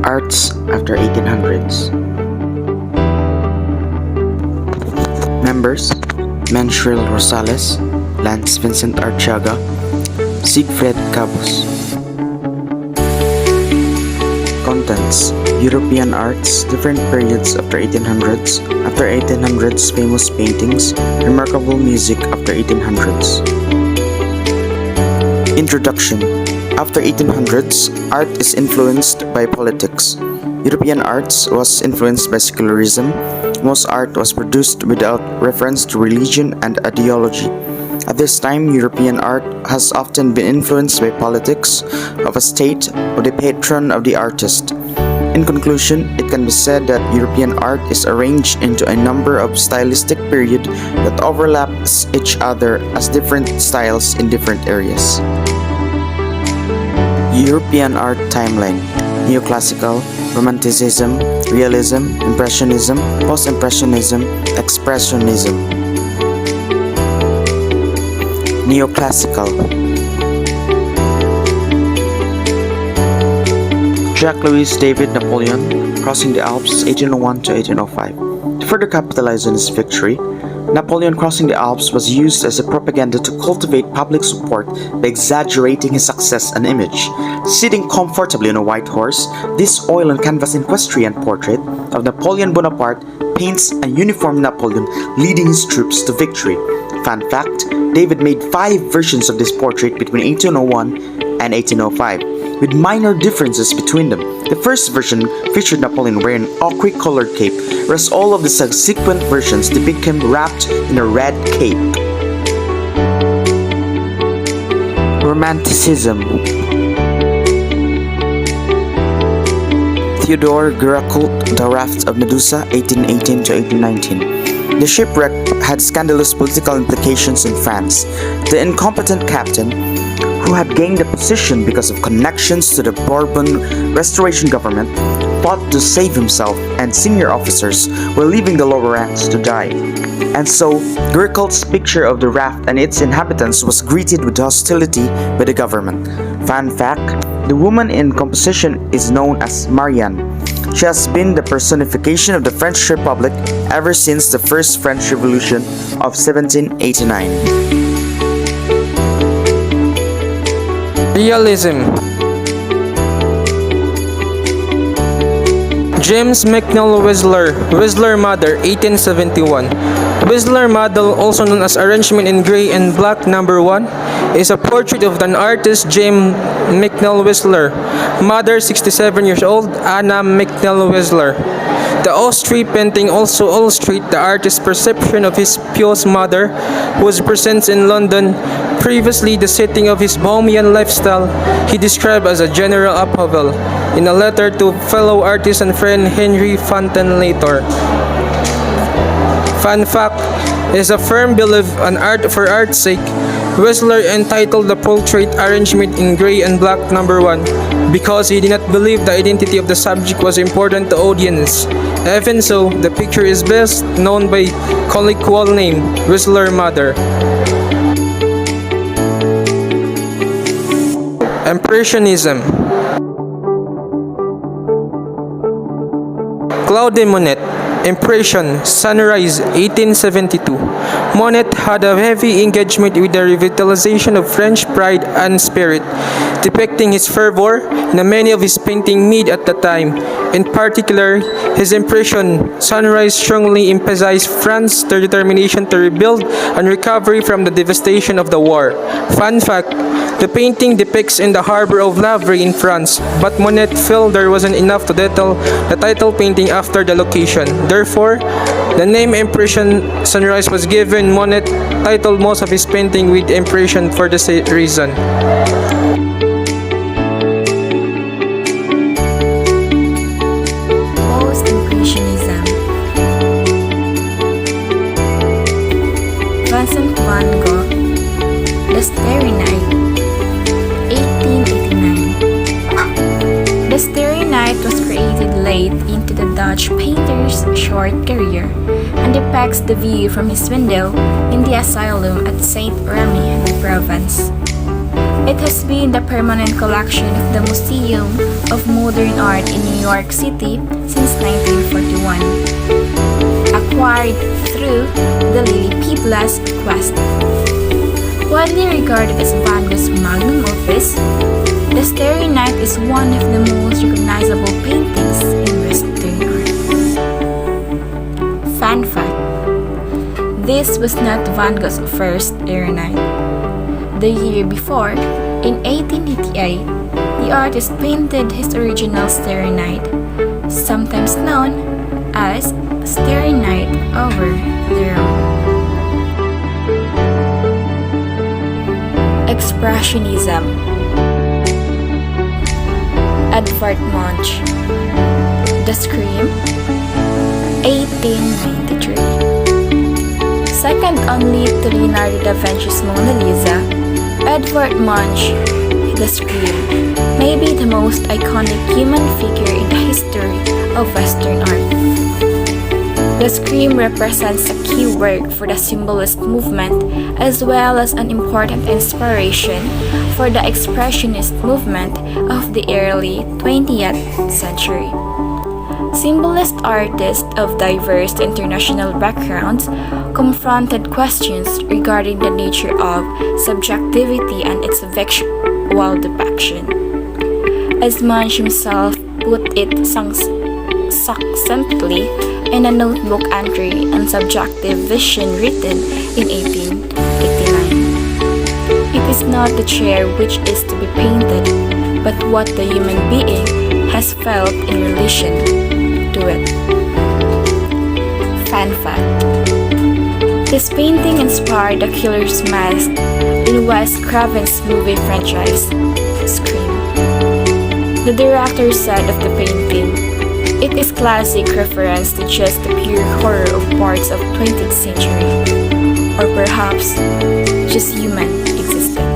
Arts after 1800s. Members: Menschril Rosales, Lance Vincent Archaga, Siegfried Cabos. Contents: European arts, different periods after 1800s, after 1800s famous paintings, remarkable music after 1800s. Introduction: After 1800s, art is influenced by politics. European arts was influenced by secularism. Most art was produced without reference to religion and ideology. At this time, European art has often been influenced by politics of a state or the patron of the artist. In conclusion, it can be said that European art is arranged into a number of stylistic periods that overlaps each other as different styles in different areas. European art timeline: Neoclassical, Romanticism, Realism, Impressionism, Post-Impressionism, Expressionism. Neoclassical: Jacques-Louis David Napoleon, crossing the Alps 1801 to 1805. To further capitalize on his victory, Napoleon crossing the Alps was used as a propaganda to cultivate public support by exaggerating his success and image. Sitting comfortably on a white horse, this oil and canvas equestrian portrait of Napoleon Bonaparte paints a uniformed Napoleon leading his troops to victory. Fun fact: David made 5 versions of this portrait between 1801 and 1805, with minor differences between them. The first version featured Napoleon wearing an ochre-colored cape, whereas all of the subsequent versions depict him wrapped in a red cape. Romanticism: Theodore Géricault, The Raft of Medusa, 1818 to 1819. The shipwreck had scandalous political implications in France. The incompetent captain, who had gained a position because of connections to the Bourbon Restoration government, fought to save himself, and senior officers were leaving the lower ranks to die. And so, Géricault's picture of the raft and its inhabitants was greeted with hostility by the government. Fun fact: the woman in composition is known as Marianne. She has been the personification of the French Republic ever since the First French Revolution of 1789. Realism: James McNeill Whistler, Whistler Model, 1871. Whistler Model, also known as Arrangement in Gray and Black No. 1, is a portrait of an artist, James McNeill Whistler. Mother, 67 years old, Anna McNeill Whistler. The Austri painting also illustrates the artist's perception of his pious mother, whose presence in London, previously the setting of his bohemian lifestyle, he described as a general upheaval in a letter to fellow artist and friend Henry Fontaine later. Fun fact: is a firm belief in art for art's sake. Whistler entitled the portrait Arrangement in Gray and Black No. 1 because he did not believe the identity of the subject was important to audience. Even so, the picture is best known by colloquial name Whistler Mother. Impressionism: Claude Monet, Impression, Sunrise, 1872. Monet had a heavy engagement with the revitalization of French pride and spirit, depicting his fervor in many of his paintings made at the time. In particular, his Impression, Sunrise, strongly emphasized France's determination to rebuild and recovery from the devastation of the war. Fun fact: the painting depicts in the harbor of Havre in France, but Monet felt there wasn't enough to detail the title painting after the location. Therefore, the name Impression Sunrise was given. Monet titled most of his painting with Impression for the same reason. Post-Impressionism: Vincent van Gogh, The Starry Night, 1889. The Starry Night was created late into the Dutch painter's short career and depicts the view from his window in the asylum at Saint Remy in Provence. It has been the permanent collection of the Museum of Modern Art in New York City since 1941, acquired through the Lily P. Blas bequest. Widely regarded as Van Gogh's magnum opus, the Starry Night is one of the most recognizable paintings in Western art. Fun fact: this was not Van Gogh's first Starry Night. The year before, in 1888, the artist painted his original Starry Night, sometimes known as Starry Night over the Rhone. Expressionism. Edvard Munch. The Scream, 1893. Second only to Leonardo da Vinci's Mona Lisa, Edvard Munch, The Scream, may be the most iconic human figure in the history of Western art. The Scream represents a key work for the Symbolist movement as well as an important inspiration for the Expressionist movement of the early 20th century. Symbolist artists of diverse international backgrounds confronted questions regarding the nature of subjectivity and its visual depiction. As Munch himself put it succinctly in a notebook entry on subjective vision written in 1889, "It is not the chair which is to be painted, but what the human being has felt in relation to it." Fun fact: this painting inspired the killer's mask in Wes Craven's movie franchise, Scream. The director said of the painting, "It is classic reference to just the pure horror of parts of 20th century, or perhaps just human existence."